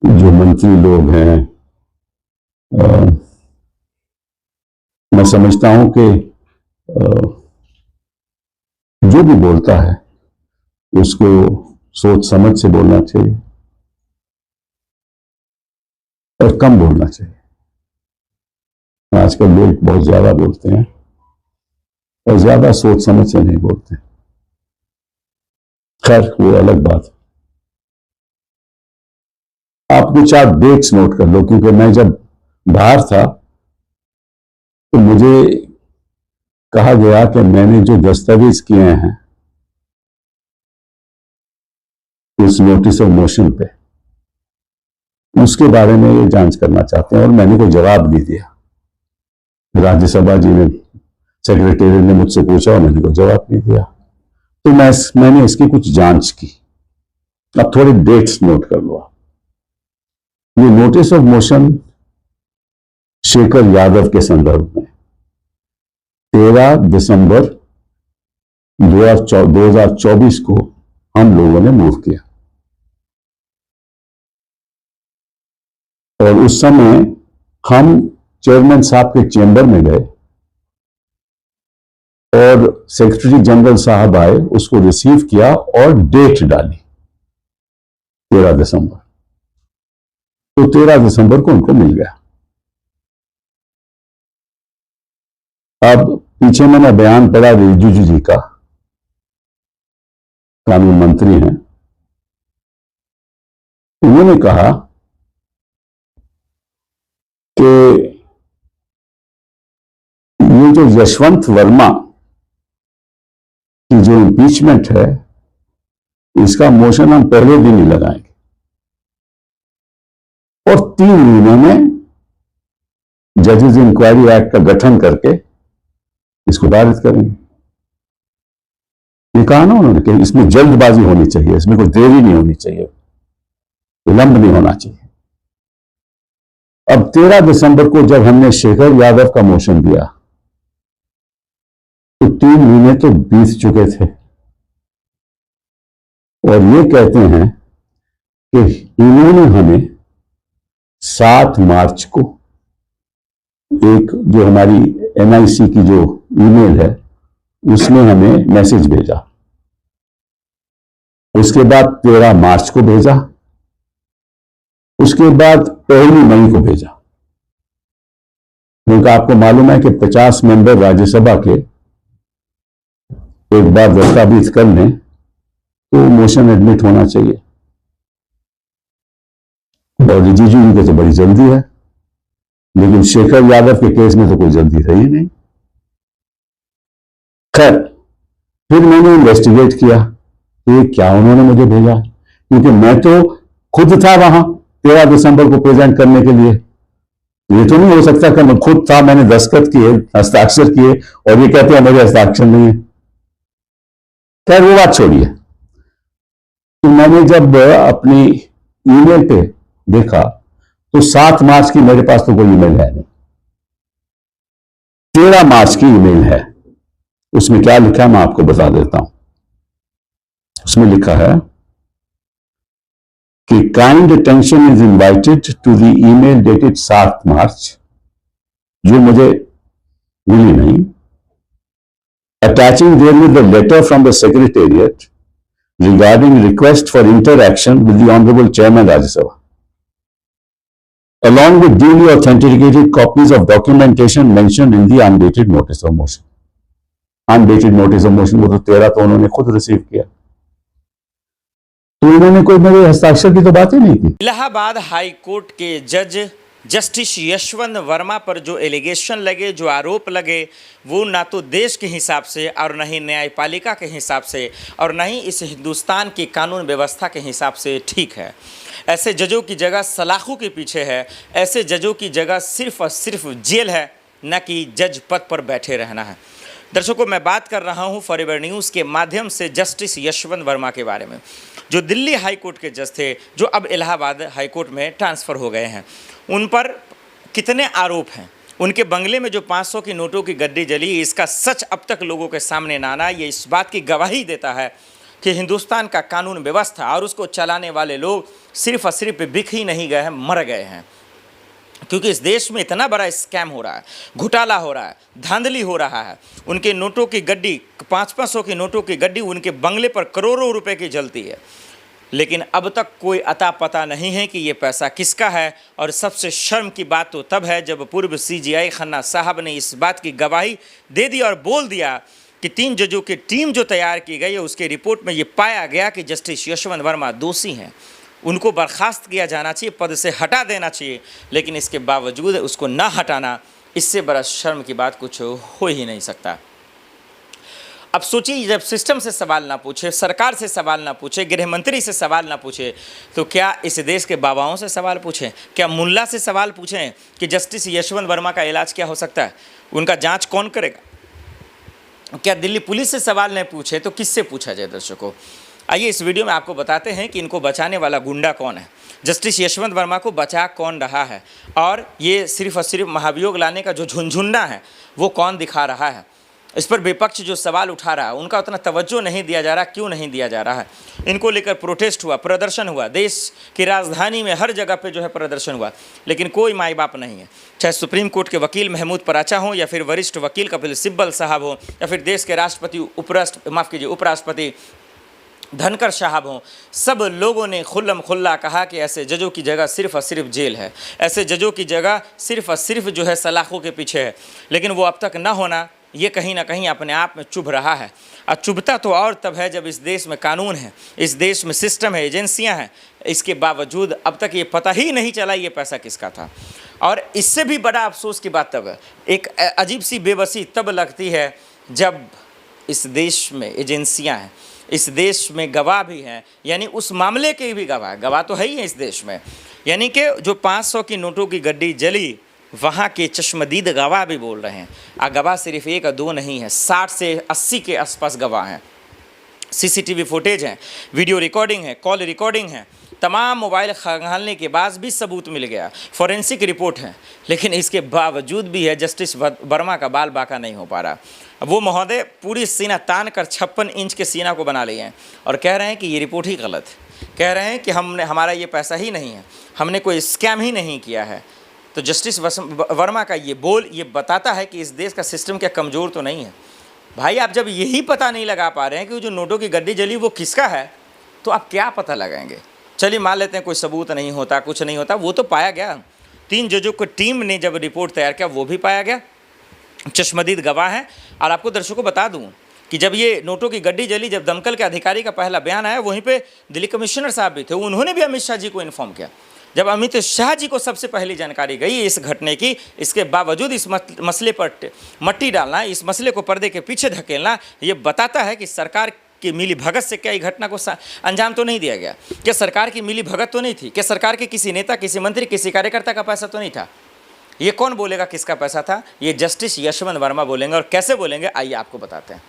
जो मंत्री लोग हैं, मैं समझता हूं कि जो भी बोलता है उसको सोच समझ से बोलना चाहिए और कम बोलना चाहिए। आजकल लोग बहुत ज्यादा बोलते हैं और ज्यादा सोच समझ से नहीं बोलते। खैर, वो अलग बात है। आप कुछ आप डेट्स नोट कर लो, क्योंकि मैं जब बाहर था तो मुझे कहा गया कि मैंने जो दस्तावेज किए हैं उस नोटिस ऑफ मोशन पे, उसके बारे में ये जांच करना चाहते हैं, और मैंने कोई जवाब नहीं दिया। राज्यसभा जी ने, सेक्रेटरी ने मुझसे पूछा और मैंने कोई जवाब नहीं दिया। तो मैंने इसकी कुछ जांच की। अब थोड़ी डेट्स नोट कर लो आप। ये notice of motion Shekhar Yadav के संदर्भ में 13 दिसंबर 2024 को हम लोगों ने मूव किया, और उस समय हम चेयरमैन साहब के चेंबर में गए और सेक्रेटरी जनरल साहब आए, उसको रिसीव किया और डेट डाली 13 दिसंबर। तो 13 दिसंबर को उनको मिल गया। अब पीछे मैंने बयान पढ़ा रिजिजू जी का, कानून मंत्री हैं, उन्होंने कहा कि ये जो यशवंत वर्मा की जो इम्पीचमेंट है, इसका मोशन हम पहले दिन ही लगाएंगे और 3 महीने में जजेस इंक्वायरी एक्ट का गठन करके इसको पारित करेंगे। ये कहा ना उन्होंने कि इसमें जल्दबाजी होनी चाहिए, इसमें कोई देरी नहीं होनी चाहिए, विलंब नहीं होना चाहिए। अब 13 दिसंबर को जब हमने शेखर यादव का मोशन दिया तो 3 महीने तो बीत चुके थे, और ये कहते हैं कि इन्होंने हमें 7 मार्च को एक जो हमारी एनआईसी की जो ईमेल है उसमें हमें मैसेज भेजा, उसके बाद 13 मार्च को भेजा, उसके बाद 1 मई को भेजा। क्योंकि आपको मालूम है कि 50 मेंबर राज्यसभा के एक बार दस्तावेज कर लें तो मोशन एडमिट होना चाहिए, और रिजिजू जी के तो बड़ी जल्दी है, लेकिन शेखर यादव के केस में तो कोई जल्दी रही नहीं। खैर, फिर मैंने इन्वेस्टिगेट किया कि क्या उन्होंने मुझे भेजा, क्योंकि मैं तो खुद था वहां 13 दिसंबर को प्रेजेंट करने के लिए। ये तो नहीं हो सकता कि मैं खुद था, मैंने दस्तखत किए, हस्ताक्षर किए, और ये कहते हैं मेरे हस्ताक्षर नहीं है। खैर, वो बात छोड़िए। तो मैंने जब अपनी ईमेल पे देखा तो 7 मार्च की मेरे पास तो कोई ईमेल है नहीं, 13 मार्च की ईमेल है। उसमें क्या लिखा है मैं आपको बता देता हूं। उसमें लिखा है कि kind attention is invited to the email dated 7 March, जो मुझे मिली नहीं, attaching there with the letter from the secretariat regarding request for interaction with the Honorable Chairman Rajya Sabha, along with duly authenticated copies of documentation mentioned in the undated notice of motion. Undated notice of motion वो तो 13 तो उन्होंने खुद receive किया, तो इन्होंने कोई मेरे हस्ताक्षर की तो बात ही नहीं की। इलाहाबाद हाई कोर्ट के जज जस्टिस यशवंत वर्मा पर जो एलिगेशन लगे, जो आरोप लगे, वो ना तो देश के हिसाब से और न ही न्यायपालिका के हिसाब से और न ही इस हिंदुस्तान की कानून व्यवस्था के हिसाब से ठीक है। ऐसे जजों की जगह सलाखों के पीछे है, ऐसे जजों की जगह सिर्फ और सिर्फ जेल है, न कि जज पद पर बैठे रहना है। दर्शकों, मैं बात कर रहा हूं फॉरएवर न्यूज़ के माध्यम से जस्टिस यशवंत वर्मा के बारे में, जो दिल्ली हाई कोर्ट के जज थे, जो अब इलाहाबाद हाई कोर्ट में ट्रांसफ़र हो गए हैं। उन पर कितने आरोप हैं, उनके बंगले में जो 500 की नोटों की गड्डी जली, इसका सच अब तक लोगों के सामने ना आना, ये इस बात की गवाही देता है कि हिंदुस्तान का कानून व्यवस्था और उसको चलाने वाले लोग सिर्फ और सिर्फ बिक ही नहीं गए हैं, मर गए हैं। क्योंकि इस देश में इतना बड़ा स्कैम हो रहा है, घोटाला हो रहा है, धांधली हो रहा है। उनके नोटों की गड्डी, 500 की नोटों की गड्डी उनके बंगले पर करोड़ों रुपए की जलती है, लेकिन अब तक कोई अता पता नहीं है कि ये पैसा किसका है। और सबसे शर्म की बात तो तब है जब पूर्व CGI खन्ना साहब ने इस बात की गवाही दे दी और बोल दिया कि 3 जजों की टीम जो तैयार की गई है उसके रिपोर्ट में ये पाया गया कि जस्टिस यशवंत वर्मा दोषी हैं, उनको बर्खास्त किया जाना चाहिए, पद से हटा देना चाहिए। लेकिन इसके बावजूद उसको ना हटाना, इससे बड़ा शर्म की बात कुछ हो ही नहीं सकता। अब सोचिए, जब सिस्टम से सवाल ना पूछे, सरकार से सवाल ना पूछे, गृह मंत्री से सवाल ना पूछे, तो क्या इस देश के बाबाओं से सवाल पूछें? क्या मुल्ला से सवाल पूछें कि जस्टिस यशवंत वर्मा का इलाज क्या हो सकता है, उनका जांच कौन करेगा? क्या दिल्ली पुलिस से सवाल नहीं पूछे तो किससे पूछा जाए? दर्शकों, आइए इस वीडियो में आपको बताते हैं कि इनको बचाने वाला गुंडा कौन है, जस्टिस यशवंत वर्मा को बचा कौन रहा है, और ये सिर्फ और सिर्फ महाभियोग लाने का जो झुनझुन्ना है वो कौन दिखा रहा है। इस पर विपक्ष जो सवाल उठा रहा है उनका उतना तवज्जो नहीं दिया जा रहा। क्यों नहीं दिया जा रहा है? इनको लेकर प्रोटेस्ट हुआ, प्रदर्शन हुआ, देश की राजधानी में हर जगह पे जो है प्रदर्शन हुआ, लेकिन कोई माई बाप नहीं है। चाहे सुप्रीम कोर्ट के वकील महमूद पराचा हो, या फिर वरिष्ठ वकील कपिल सिब्बल साहब हो, या फिर देश के राष्ट्रपति उपराष्ट्रपति धनकर साहब हों, सब लोगों ने खुल्लम खुल्ला कहा कि ऐसे जजों की जगह सिर्फ और सिर्फ जेल है, ऐसे जजों की जगह सिर्फ और सिर्फ जो है सलाखों के पीछे है। लेकिन वो अब तक न होना, ये कहीं ना कहीं अपने आप में चुभ रहा है। और चुभता तो और तब है जब इस देश में कानून है, इस देश में सिस्टम है, एजेंसियां हैं, इसके बावजूद अब तक ये पता ही नहीं चला ये पैसा किसका था। और इससे भी बड़ा अफसोस की बात तब है, एक अजीब सी बेबसी तब लगती है जब इस देश में एजेंसियां हैं, इस देश में गवाह भी हैं, यानी उस मामले के भी गवाह तो है ही है इस देश में। यानी कि जो 500 की नोटों की गड्डी जली, वहाँ के चश्मदीद गवाह भी बोल रहे हैं। गवाह सिर्फ 1 और 2 नहीं है, 60 से 80 के आसपास गवाह हैं। CCTV फुटेज हैं, वीडियो रिकॉर्डिंग है, कॉल रिकॉर्डिंग है, तमाम मोबाइल खंगालने के बाद भी सबूत मिल गया, फॉरेंसिक रिपोर्ट है। लेकिन इसके बावजूद भी है जस्टिस वर्मा का बाल बाका नहीं हो पा रहा। वो महोदय पूरी सीना तान कर 56 इंच के सीना को बना लिए हैं और कह रहे हैं कि ये रिपोर्ट ही गलत है, कह रहे हैं कि हमारा ये पैसा ही नहीं है, हमने कोई स्कैम ही नहीं किया है। तो जस्टिस वर्मा का ये बोल ये बताता है कि इस देश का सिस्टम क्या कमज़ोर तो नहीं है। भाई, आप जब यही पता नहीं लगा पा रहे हैं कि जो नोटों की गड्डी जली वो किसका है, तो आप क्या पता लगाएंगे? चलिए मान लेते हैं कोई सबूत नहीं होता, कुछ नहीं होता, वो तो पाया गया। 3 जजों की टीम ने जब रिपोर्ट तैयार किया वो भी पाया गया, चश्मदीद गवाह है। और आपको दर्शकों बता दूं कि जब ये नोटों की गड्डी जली, जब दमकल के अधिकारी का पहला बयान आया, वहीं पे दिल्ली कमिश्नर साहब भी थे, उन्होंने भी अमित शाह जी को इन्फॉर्म किया। जब अमित शाह जी को सबसे पहली जानकारी गई इस घटने की, इसके बावजूद इस मसले पर मट्टी डालना, इस मसले को पर्दे के पीछे धकेलना, ये बताता है कि सरकार की मिली भगत से क्या घटना को अंजाम तो नहीं दिया गया, क्या सरकार की मिली भगत तो नहीं थी, क्या सरकार के किसी नेता, किसी मंत्री, किसी कार्यकर्ता का पैसा तो नहीं था। ये कौन बोलेगा किसका पैसा था? ये जस्टिस यशवंत वर्मा बोलेंगे। और कैसे बोलेंगे आइए आपको बताते हैं।